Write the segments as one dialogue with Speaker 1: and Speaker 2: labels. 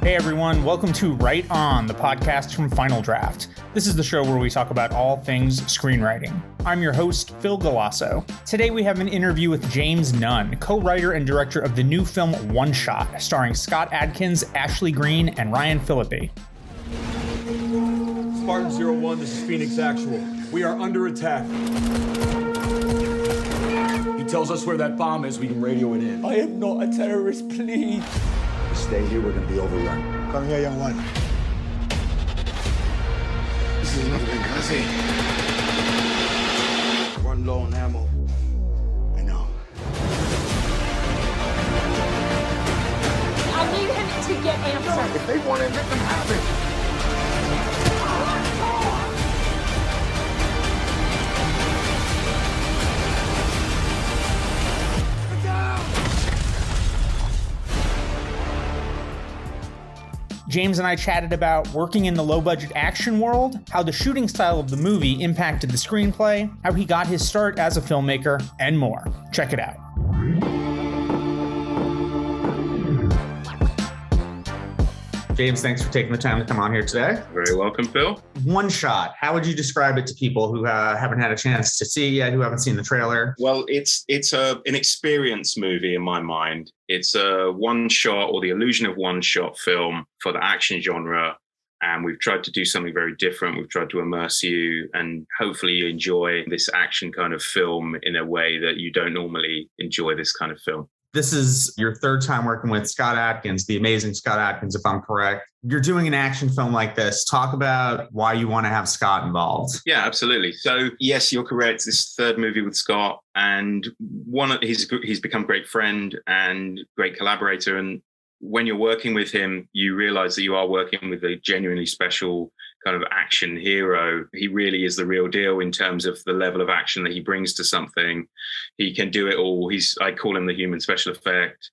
Speaker 1: Hey everyone, welcome to Write On, the podcast from Final Draft. This is the show where we talk about all things screenwriting. I'm your host, Phil Galasso. Today we have an interview with James Nunn, co-writer and director of the new film One Shot, starring Scott Adkins, Ashley Greene, and Ryan Phillippe.
Speaker 2: Spartan 01, this is Phoenix Actual. We are under attack. He tells us where that bomb is, we can radio it in.
Speaker 3: I am not a terrorist, please.
Speaker 2: Stay here, we're gonna be overrun.
Speaker 4: Come here, young one.
Speaker 5: This is another Benghazi.
Speaker 4: Run low on ammo.
Speaker 5: I know.
Speaker 6: I need him to get answers.
Speaker 5: If they want it, let them have it.
Speaker 1: James and I chatted about working in the low-budget action world, how the shooting style of the movie impacted the screenplay, how he got his start as a filmmaker, and more. Check it out. James, thanks for taking the time to come on here today.
Speaker 7: Very welcome, Phil.
Speaker 1: One Shot. How would you describe it to people who haven't had a chance to see it yet, who haven't seen the trailer?
Speaker 7: Well, it's an experience movie in my mind. It's a one shot or the illusion of one shot film for the action genre. And we've tried to do something very different. We've tried to immerse you and hopefully you enjoy this action kind of film in a way that you don't normally enjoy this kind of film.
Speaker 1: This is your third time working with Scott Adkins, the amazing Scott Adkins, if I'm correct. You're doing an action film like this. Talk about why you want to have Scott involved.
Speaker 7: Yeah, absolutely. So yes, you're correct. This third movie with Scott, and he's become a great friend and great collaborator. And when you're working with him, you realize that you are working with a genuinely special kind of action hero. He really is the real deal in terms of the level of action that he brings to something. He can do it all. I call him the human special effect.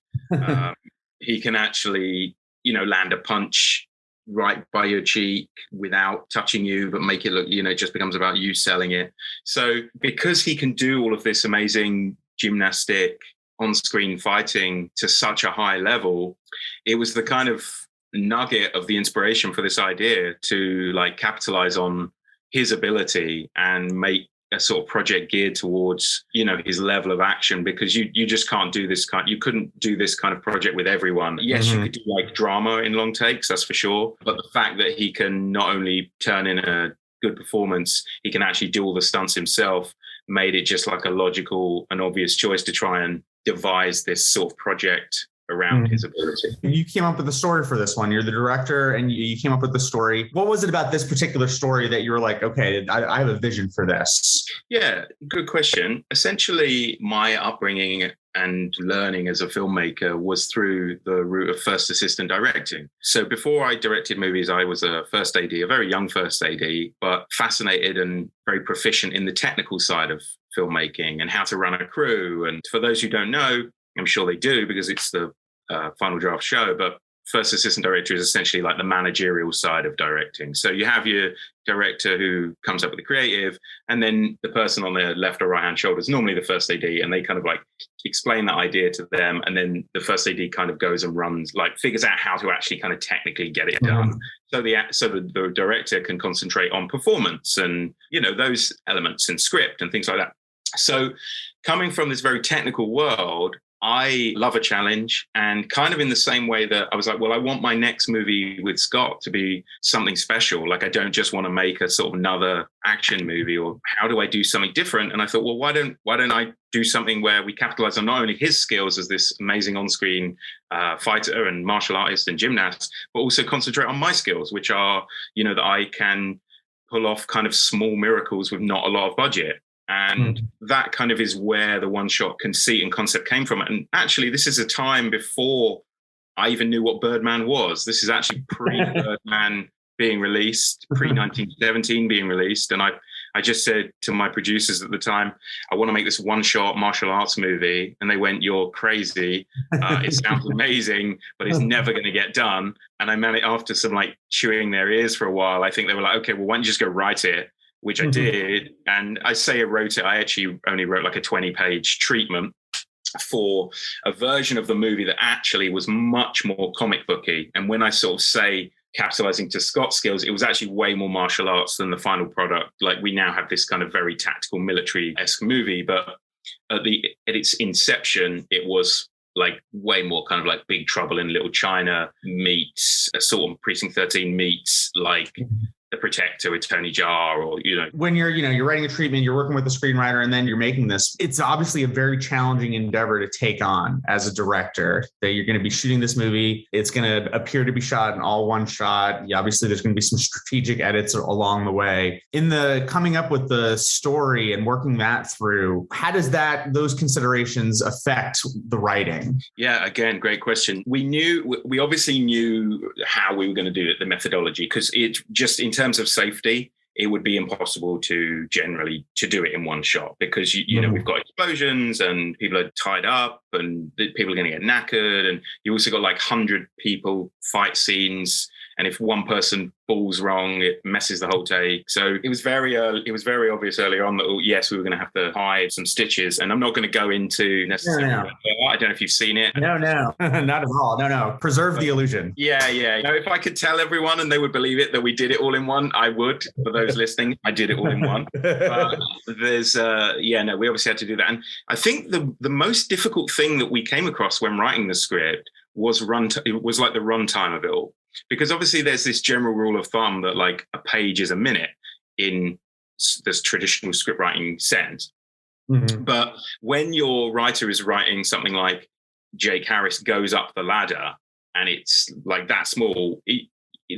Speaker 7: He can actually, land a punch right by your cheek without touching you, but make it look, it just becomes about you selling it. So because he can do all of this amazing gymnastic on-screen fighting to such a high level, it was the kind of nugget of the inspiration for this idea to capitalize on his ability and make a sort of project geared towards, his level of action, because you just can't do this you couldn't do this kind of project with everyone. Yes, you could do drama in long takes, that's for sure. But the fact that he can not only turn in a good performance, he can actually do all the stunts himself, made it just like a logical and obvious choice to try and devise this sort of project around his ability.
Speaker 1: You came up with the story for this one. You're the director and you came up with the story. What was it about this particular story that you were like, okay, I have a vision for this?
Speaker 7: Yeah, good question. Essentially, my upbringing and learning as a filmmaker was through the route of first assistant directing. So before I directed movies, I was a first AD, a very young first AD, but fascinated and very proficient in the technical side of filmmaking and how to run a crew. And for those who don't know, I'm sure they do because it's the Final Draft show, but first assistant director is essentially like the managerial side of directing. So you have your director who comes up with the creative, and then the person on their left or right hand shoulder is normally the first AD, and they kind of explain that idea to them, and then the first AD kind of goes and runs, figures out how to actually kind of technically get it done. So the director can concentrate on performance and those elements and script and things like that. So coming from this very technical world, I love a challenge, and kind of in the same way that I was like, well, I want my next movie with Scott to be something special. I don't just want to make a sort of another action movie, or how do I do something different? And I thought, well, why don't I do something where we capitalize on not only his skills as this amazing on-screen fighter and martial artist and gymnast, but also concentrate on my skills, which are, that I can pull off kind of small miracles with not a lot of budget. And that kind of is where the one-shot conceit and concept came from. And actually, this is a time before I even knew what Birdman was. This is actually pre-Birdman being released, pre-1917 being released. And I just said to my producers at the time, I want to make this one-shot martial arts movie. And they went, you're crazy. It sounds amazing, but it's never going to get done. And I managed, after some chewing their ears for a while, I think they were like, okay, well, why don't you just go write it? Which I did. And I say I wrote it. I actually only wrote a 20-page treatment. for a version of the movie that actually was much more comic booky. And when I sort of say capitalizing to Scott's skills, it was actually way more martial arts than the final product. Like, we now have this kind of very tactical military-esque movie, but at its inception, it was like way more kind of like Big Trouble in Little China meets Assault on Precinct 13 meets like The Protector with Tony Jaa, or,
Speaker 1: when you're writing a treatment, you're working with a screenwriter, and then you're making this, it's obviously a very challenging endeavor to take on as a director, that you're going to be shooting this movie. It's going to appear to be shot in all one shot. Obviously there's going to be some strategic edits along the way. In the coming up with the story and working that through, how does those considerations affect the writing?
Speaker 7: Yeah, again, great question. We obviously knew how we were going to do it, the methodology, because it just, in terms of safety, it would be impossible to do it in one shot, because we've got explosions and people are tied up and people are going to get knackered, and you also got like 100 people fight scenes, and if one person falls wrong, it messes the whole take. So it was very obvious early on that, yes, we were going to have to hide some stitches, and I'm not going to go into necessarily. No. I don't know if you've seen it.
Speaker 1: No, not at all. No. Preserve the illusion.
Speaker 7: Yeah. If I could tell everyone and they would believe it that we did it all in one, I would. For those listening, I did it all in one. But there's we obviously had to do that, and I think the most difficult thing that we came across when writing the script was like the runtime of it all. Because obviously there's this general rule of thumb that like a page is a minute in this traditional script writing sense. Mm-hmm. But when your writer is writing something like Jake Harris Goes Up the Ladder, and it's like that small,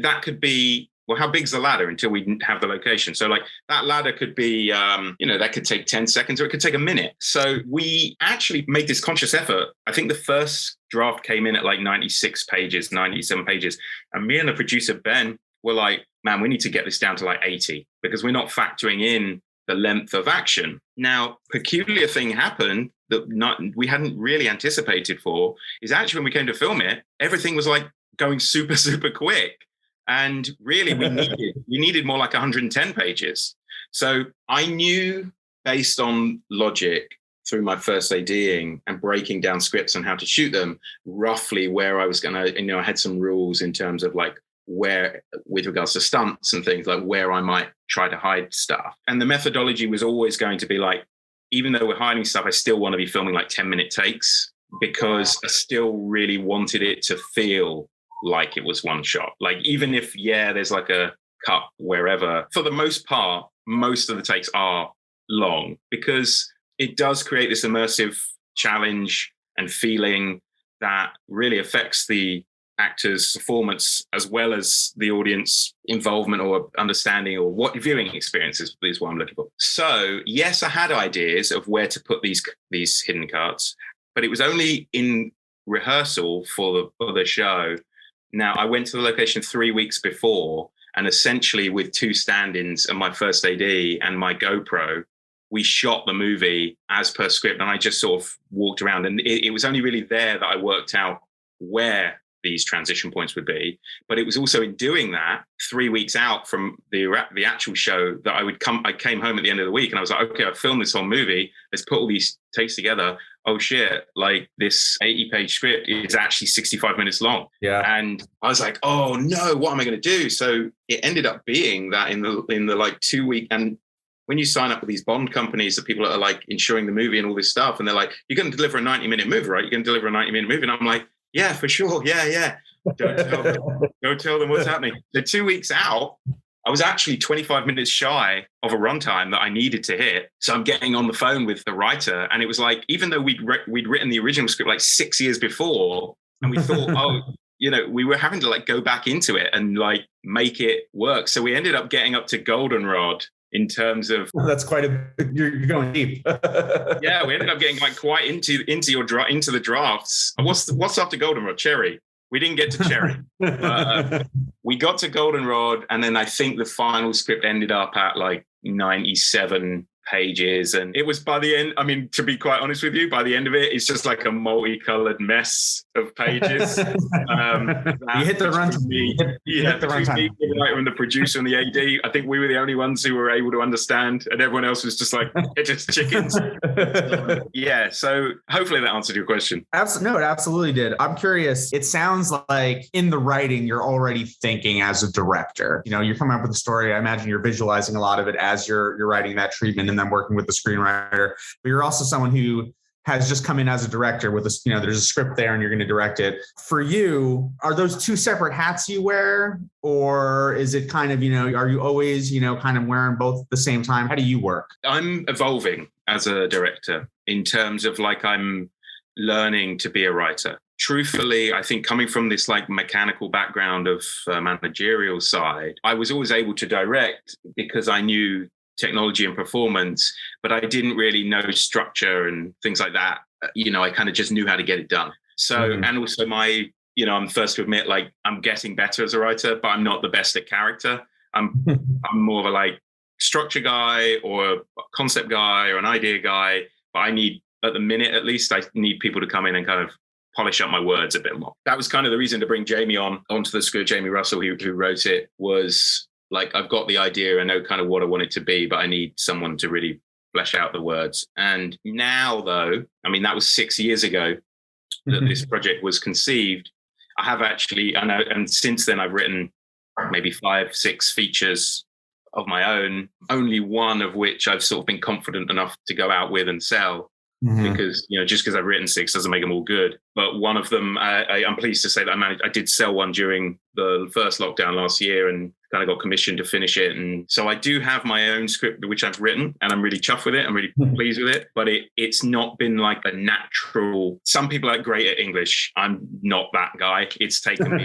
Speaker 7: that could be, well, how big's the ladder until we have the location? So like that ladder could be, that could take 10 seconds or it could take a minute. So we actually made this conscious effort. I think the first draft came in at like 97 pages. And me and the producer, Ben, were like, man, we need to get this down to like 80 because we're not factoring in the length of action. Now, peculiar thing happened that we hadn't really anticipated for is actually when we came to film it, everything was like going super, super quick. And really, we needed more like 110 pages. So I knew, based on logic through my first ADing and breaking down scripts and how to shoot them, roughly where I was going to, I had some rules in terms of like where, with regards to stunts and things, like where I might try to hide stuff. And the methodology was always going to be like, even though we're hiding stuff, I still want to be filming like 10-minute takes, because I still really wanted it to feel like it was one shot. Like, even if, there's like a cut wherever, for the most part, most of the takes are long, because it does create this immersive challenge and feeling that really affects the actor's performance as well as the audience involvement or understanding, or what viewing experiences is what I'm looking for. So yes, I had ideas of where to put these hidden cuts, but it was only in rehearsal for the show. Now, I went to the location 3 weeks before, and essentially with 2 stand-ins and my first AD and my GoPro, we shot the movie as per script, and I just sort of walked around. And it was only really there that I worked out where these transition points would be. But it was also in doing that 3 weeks out from the actual show that I came home at the end of the week and I was like, okay, I filmed this whole movie. Let's put all these takes together. Oh shit, like this 80-page script is actually 65 minutes long. Yeah. And I was like, oh no, what am I going to do? So it ended up being that in the like 2 week, and when you sign up with these Bond companies, the people that are like insuring the movie and all this stuff, and they're like, you're going to deliver a 90-minute movie, right? You're going to deliver a 90-minute movie. And I'm like, yeah, for sure. Yeah. Don't tell them what's happening. So 2 weeks out, I was actually 25 minutes shy of a runtime that I needed to hit. So I'm getting on the phone with the writer, and it was like, even though we'd written the original script like 6 years before, and we thought, we were having to like go back into it and like make it work. So we ended up getting up to goldenrod in terms of
Speaker 1: that's quite you're going deep.
Speaker 7: Yeah, we ended up getting like quite into the drafts. What's after goldenrod? Cherry. We didn't get to cherry. We got to goldenrod, and then I think the final script ended up at like 97 pages, and it was by the end, I mean, to be quite honest with you, by the end of it, it's just like a multicolored mess of pages.
Speaker 1: You hit the runtime.
Speaker 7: The writer and the producer and the AD, I think we were the only ones who were able to understand, and everyone else was just like, it's just chickens. Yeah, so hopefully that answered your question.
Speaker 8: No, it absolutely did. I'm curious. It sounds like in the writing, you're already thinking as a director. You know, you're coming up with a story. I imagine you're visualizing a lot of it as you're writing that treatment and then working with the screenwriter. But you're also someone who has just come in as a director with a, you know, there's a script there and you're going to direct it. For you, are those two separate hats you wear? Or is it kind of, you know, are you always, you know, kind of wearing both at the same time? How do you work?
Speaker 7: I'm evolving as a director in terms of like I'm learning to be a writer. Truthfully, I think coming from this like mechanical background of managerial side, I was always able to direct because I knew technology and performance, but I didn't really know structure and things like that. You know, I kind of just knew how to get it done. So, and also I'm first to admit, like, I'm getting better as a writer, but I'm not the best at character. I'm more of a like structure guy or a concept guy or an idea guy, but I need, at the minute at least, I need people to come in and kind of polish up my words a bit more. That was kind of the reason to bring Jamie onto the script. Jamie Russell, who wrote it, was like, I've got the idea, I know kind of what I want it to be, but I need someone to really flesh out the words. And now, though, I mean, that was 6 years ago that this project was conceived. I have actually, and since then I've written maybe 5-6 features of my own, only one of which I've sort of been confident enough to go out with and sell. Because, you know, just because I've written 6 doesn't make them all good. But one of them, I'm pleased to say that I did sell one during the first lockdown last year and kind of got commissioned to finish it. And so I do have my own script, which I've written, and I'm really chuffed with it. I'm really pleased with it. But it's not been like a natural, some people are great at English. I'm not that guy. It's taken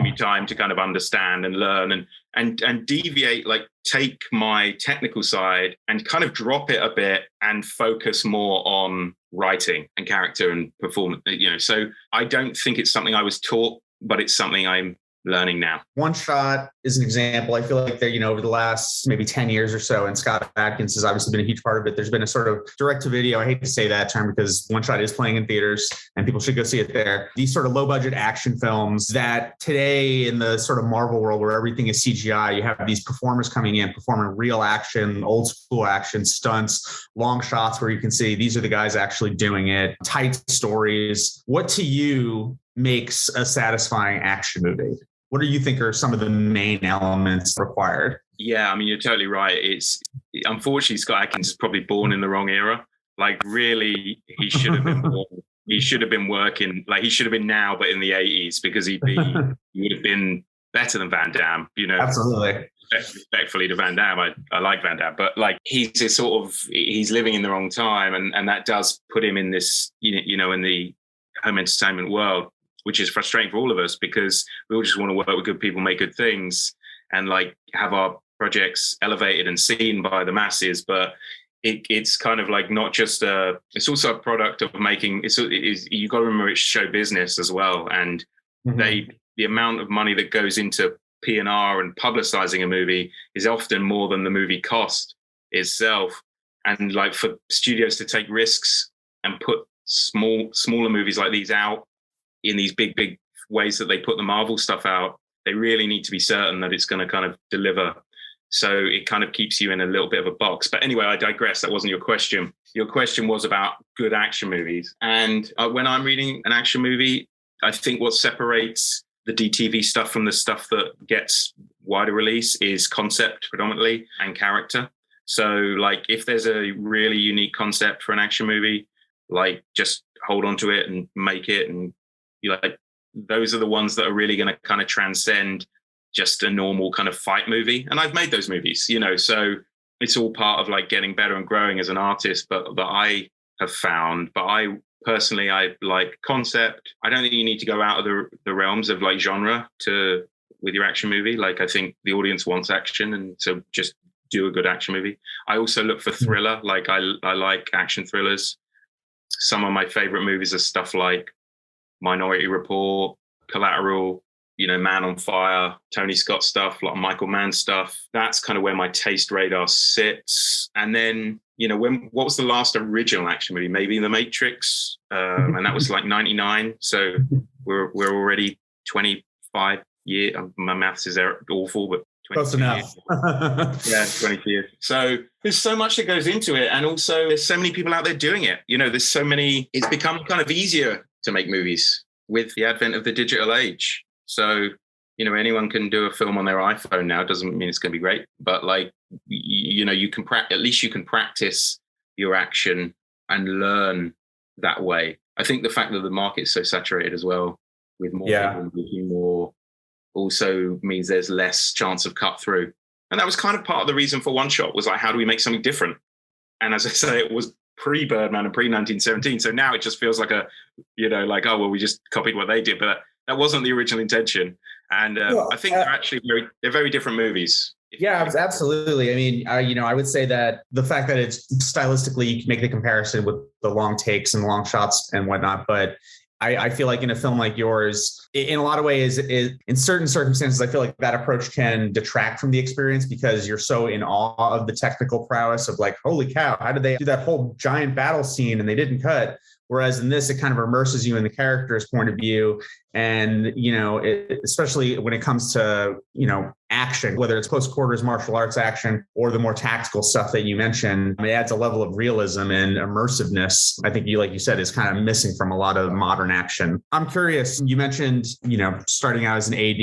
Speaker 7: me time to kind of understand and learn and deviate, like take my technical side and kind of drop it a bit and focus more on writing and character and performance, you know. So I don't think it's something I was taught, but it's something I'm learning now.
Speaker 8: One Shot is an example. I feel like that, you know, over the last maybe 10 years or so, and Scott Adkins has obviously been a huge part of it. There's been a sort of direct to video. I hate to say that term because One Shot is playing in theaters and people should go see it there. These sort of low budget action films that today in the sort of Marvel world where everything is CGI, you have these performers coming in, performing real action, old school action, stunts, long shots where you can see these are the guys actually doing it, tight stories. What to you makes a satisfying action movie? What do you think are some of the main elements required?
Speaker 7: Yeah, I mean, you're totally right. It's unfortunately Scott Adkins is probably born in the wrong era. Like, really, he should have been born. He should have been working, like he should have been now, but in the 80s, because he would have been better than Van Damme. You know,
Speaker 8: absolutely.
Speaker 7: Respectfully to Van Damme, I like Van Damme, but like he's living in the wrong time, and that does put him in this, you know, in the home entertainment world, which is frustrating for all of us because we all just want to work with good people, make good things, and like have our projects elevated and seen by the masses. But it's kind of like not just it's also a product of making. You got to remember it's show business as well, and the amount of money that goes into P&R and publicizing a movie is often more than the movie cost itself. And like for studios to take risks and put smaller movies like these out in these big ways that they put the Marvel stuff out, they really need to be certain that it's going to kind of deliver. So it kind of keeps you in a little bit of a box. But anyway, I digress. That wasn't your question. Your question was about good action movies. And when I'm reading an action movie, I think what separates the DTV stuff from the stuff that gets wider release is concept predominantly and character. So like if there's a really unique concept for an action movie, like just hold on to it and make it, and like those are the ones that are really going to kind of transcend just a normal kind of fight movie. And I've made those movies, you know, so it's all part of like getting better and growing as an artist. But I have found, but I personally, I like concept. I don't think you need to go out of the realms of like genre with your action movie. Like I think the audience wants action, and so just do a good action movie. I also look for thriller. Like I like action thrillers. Some of my favorite movies are stuff like Minority Report, Collateral, Man on Fire, Tony Scott stuff, a lot of Michael Mann stuff. That's kind of where my taste radar sits. And then, what was the last original action movie? Maybe The Matrix, and that was like 99. So we're already 25 years. My maths is awful, but
Speaker 8: close enough.
Speaker 7: Yeah, 20 years. So there's so much that goes into it, and also there's so many people out there doing it. There's so many. It's become kind of easier to make movies with the advent of the digital age. So anyone can do a film on their iPhone now. Doesn't mean it's going to be great, but you can at least you can practice your action and learn that way. I think the fact that the market is so saturated as well, with more people making more, also means there's less chance of cut through. And that was kind of part of the reason for One Shot, was like, how do we make something different? And as I say, it was pre-Birdman and pre-1917. So now it just feels like we just copied what they did. But that wasn't the original intention. And I think they're actually very different movies.
Speaker 8: Yeah, absolutely. I mean, I would say that the fact that it's stylistically, you can make the comparison with the long takes and long shots and whatnot, but I feel like in a film like yours, in a lot of ways, in certain circumstances, I feel like that approach can detract from the experience because you're so in awe of the technical prowess of like, holy cow, how did they do that whole giant battle scene and they didn't cut? Whereas in this, it kind of immerses you in the character's point of view. And, especially when it comes to, action, whether it's close quarters martial arts action or the more tactical stuff that you mentioned, it adds a level of realism and immersiveness. I think like you said, is kind of missing from a lot of modern action. I'm curious, you mentioned, starting out as an AD,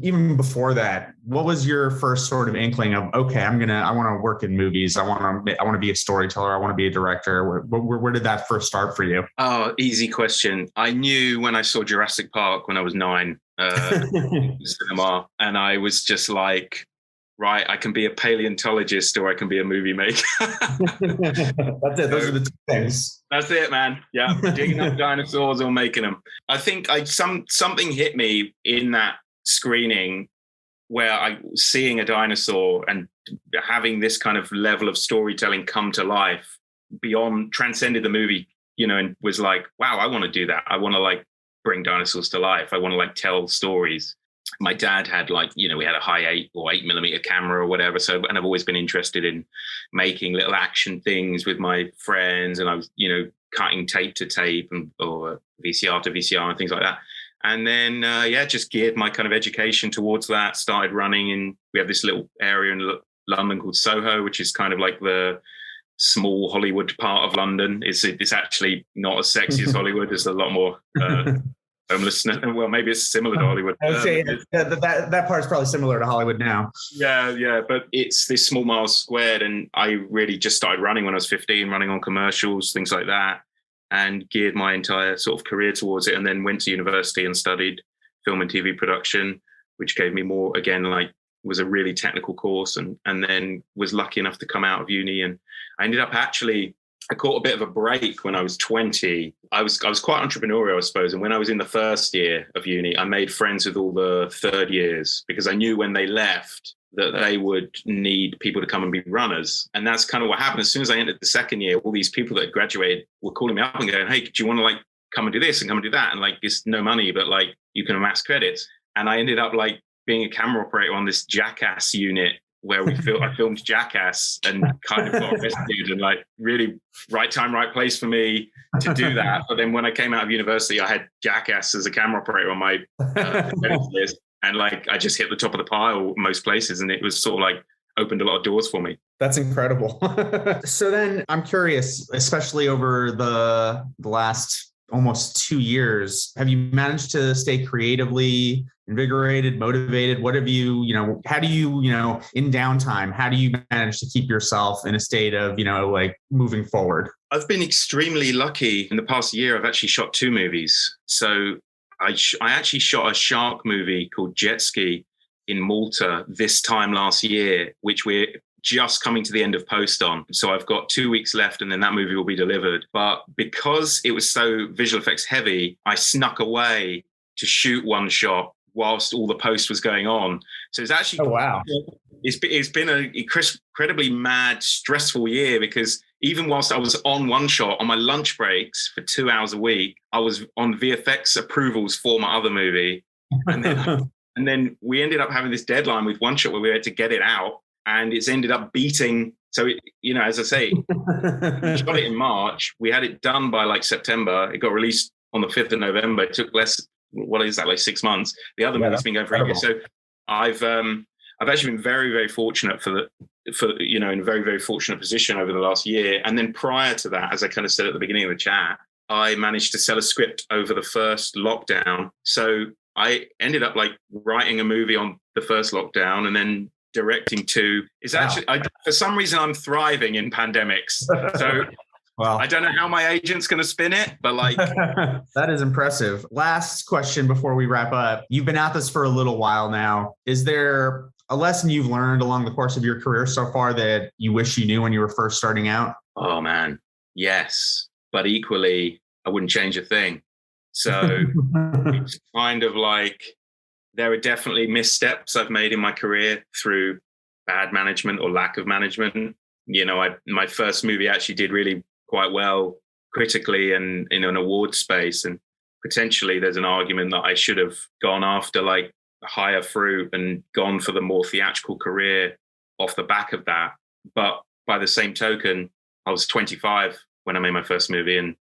Speaker 8: even before that, what was your first sort of inkling of, okay, I want to work in movies. I want to be a storyteller. I want to be a director. Where did that first start for you?
Speaker 7: Oh, easy question. I knew when I saw Jurassic Park when I was 9, cinema, and I was just like, right, I can be a paleontologist or I can be a movie maker.
Speaker 8: That's it. Those are the two things.
Speaker 7: That's it, man. Yeah, digging up dinosaurs or making them. I think something hit me in that screening where I was seeing a dinosaur and having this kind of level of storytelling come to life transcended the movie, and was like, wow, I want to do that. I want to bring dinosaurs to life. I want to tell stories. My dad had we had a high 8mm camera or whatever. So, and I've always been interested in making little action things with my friends. And I was, cutting tape to tape or VCR to VCR and things like that. And then, just geared my kind of education towards that, started running. And we have this little area in London called Soho, which is kind of like the small Hollywood part of London. It's actually not as sexy as Hollywood. There's a lot more homelessness. Well, maybe it's similar to Hollywood.
Speaker 8: I would say that part's probably similar to Hollywood now.
Speaker 7: Yeah. But it's this small miles squared. And I really just started running when I was 15, running on commercials, things like that, and geared my entire sort of career towards it. And then went to university and studied film and TV production, which gave me more, again, was a really technical course, and then was lucky enough to come out of uni. And I ended up I caught a bit of a break when I was 20. I was quite entrepreneurial, I suppose. And when I was in the first year of uni, I made friends with all the third years because I knew when they left that they would need people to come and be runners. And that's kind of what happened. As soon as I entered the second year, all these people that had graduated were calling me up and going, hey, do you want to come and do this and come and do that? And it's no money, but you can amass credits. And I ended up being a camera operator on this Jackass unit where I filmed Jackass and kind of got arrested, and really right time, right place for me to do that. But then when I came out of university, I had Jackass as a camera operator on my list, and I just hit the top of the pile most places, and it was sort of opened a lot of doors for me.
Speaker 8: That's incredible. So then I'm curious, especially over the last almost 2 years, have you managed to stay creatively invigorated, motivated? What have you, how do you, in downtime, how do you manage to keep yourself in a state of, moving forward?
Speaker 7: I've been extremely lucky. In the past year, I've actually shot 2 movies. So I actually shot a shark movie called Jet Ski in Malta this time last year, which we're just coming to the end of post on. So I've got 2 weeks left and then that movie will be delivered. But because it was so visual effects heavy, I snuck away to shoot one shot whilst all the post was going on. So it's actually,
Speaker 8: oh, wow.
Speaker 7: It's been an incredibly mad, stressful year, because even whilst I was on one shot on my lunch breaks for 2 hours a week, I was on VFX approvals for my other movie. And then we ended up having this deadline with one shot where we had to get it out, and it's ended up beating. So, as I say, we shot it in March. We had it done by like September. It got released on the 5th of November. It took like 6 months. The other movie's been going for a year. So I've actually been very, very fortunate in a very, very fortunate position over the last year. And then prior to that, as I kind of said at the beginning of the chat, I managed to sell a script over the first lockdown. So I ended up like writing a movie on the first lockdown and then directing two. For some reason, I'm thriving in pandemics. So
Speaker 8: well,
Speaker 7: I don't know how my agent's going to spin it, but like
Speaker 8: that is impressive. Last question before we wrap up. You've been at this for a little while now. Is there a lesson you've learned along the course of your career so far that you wish you knew when you were first starting out?
Speaker 7: Oh man, yes. But equally, I wouldn't change a thing. So it's kind of like there are definitely missteps I've made in my career through bad management or lack of management. My first movie actually did really quite well critically and in an award space. And potentially there's an argument that I should have gone after like higher fruit and gone for the more theatrical career off the back of that. But by the same token, I was 25 when I made my first movie, and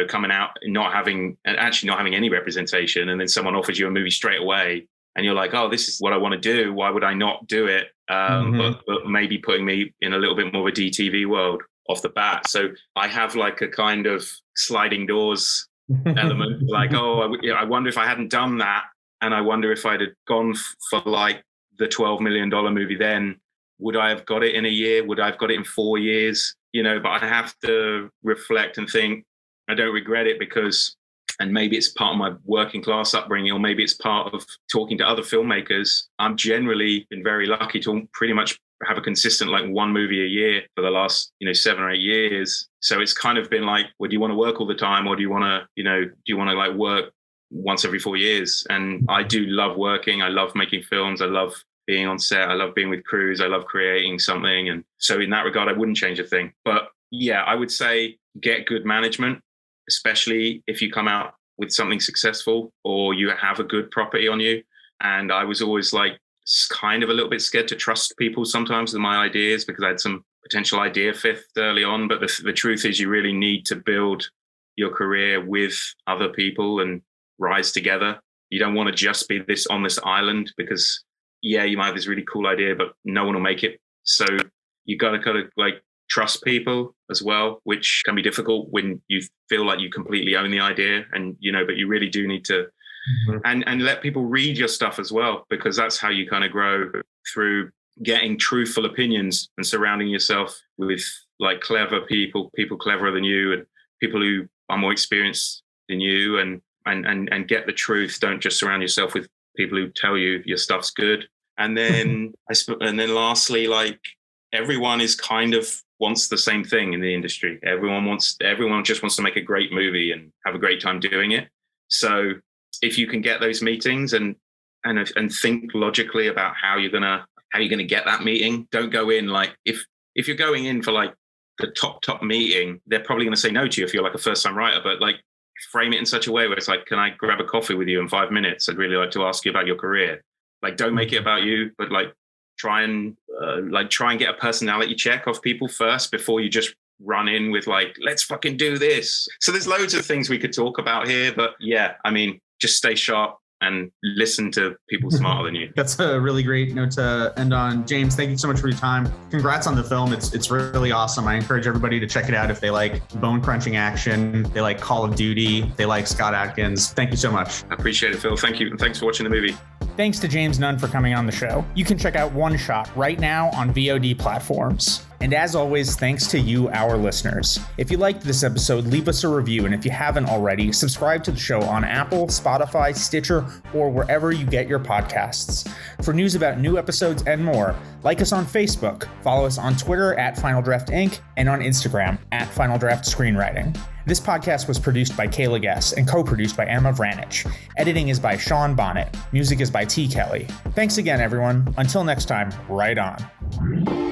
Speaker 7: coming out and not having any representation, and then someone offers you a movie straight away and you're like, oh, this is what I want to do. Why would I not do it? But maybe putting me in a little bit more of a DTV world off the bat. So I have like a kind of sliding doors element, like, I wonder if I hadn't done that, and I wonder if I'd have gone for like the $12 million movie, then would I have got it in a year? Would I have got it in 4 years? But I have to reflect and think, I don't regret it because, and maybe it's part of my working class upbringing, or maybe it's part of talking to other filmmakers. I'm generally been very lucky to pretty much have a consistent like one movie a year for the last 7 or 8 years. So it's kind of been like, well, do you want to work all the time, or do you want to like work once every 4 years? And I do love working. I love making films. I love being on set. I love being with crews. I love creating something. And so in that regard, I wouldn't change a thing. But yeah, I would say get good management, especially if you come out with something successful or you have a good property on you. And I was always like kind of a little bit scared to trust people sometimes with my ideas, because I had some potential idea theft early on. But the truth is you really need to build your career with other people and rise together. You don't want to just be on this island, because you might have this really cool idea, but no one will make it. So you got to kind of like trust people as well, which can be difficult when you feel like you completely own the idea, and but you really do need to and let people read your stuff as well, because that's how you kind of grow, through getting truthful opinions and surrounding yourself with like clever people cleverer than you, and people who are more experienced than you, and get the truth. Don't just surround yourself with people who tell you your stuff's good. And then lastly, like everyone is kind of wants the same thing in the industry. Everyone just wants to make a great movie and have a great time doing it. So if you can get those meetings and think logically about how you're gonna get that meeting, don't go in like if you're going in for like the top meeting, they're probably going to say no to you if you're like a first time writer, but like frame it in such a way where it's like, can I grab a coffee with you in 5 minutes? I'd really like to ask you about your career. Like, don't make it about you, but like try and get a personality check of people first before you just run in with like, let's fucking do this. So there's loads of things we could talk about here, but yeah, I mean, just stay sharp and listen to people smarter than you.
Speaker 8: That's a really great note to end on. James, thank you so much for your time. Congrats on the film. It's really awesome. I encourage everybody to check it out if they like bone crunching action, they like Call of Duty, they like Scott Adkins. Thank you so much.
Speaker 7: I appreciate it, Phil. Thank you. And thanks for watching the movie.
Speaker 1: Thanks to James Nunn for coming on the show. You can check out One Shot right now on VOD platforms. And as always, thanks to you, our listeners. If you liked this episode, leave us a review. And if you haven't already, subscribe to the show on Apple, Spotify, Stitcher, or wherever you get your podcasts. For news about new episodes and more, like us on Facebook, follow us on Twitter at Final Draft Inc. and on Instagram at Final Draft Screenwriting. This podcast was produced by Kayla Guess and co-produced by Emma Vranich. Editing is by Sean Bonnet. Music is by T. Kelly. Thanks again, everyone. Until next time, right on.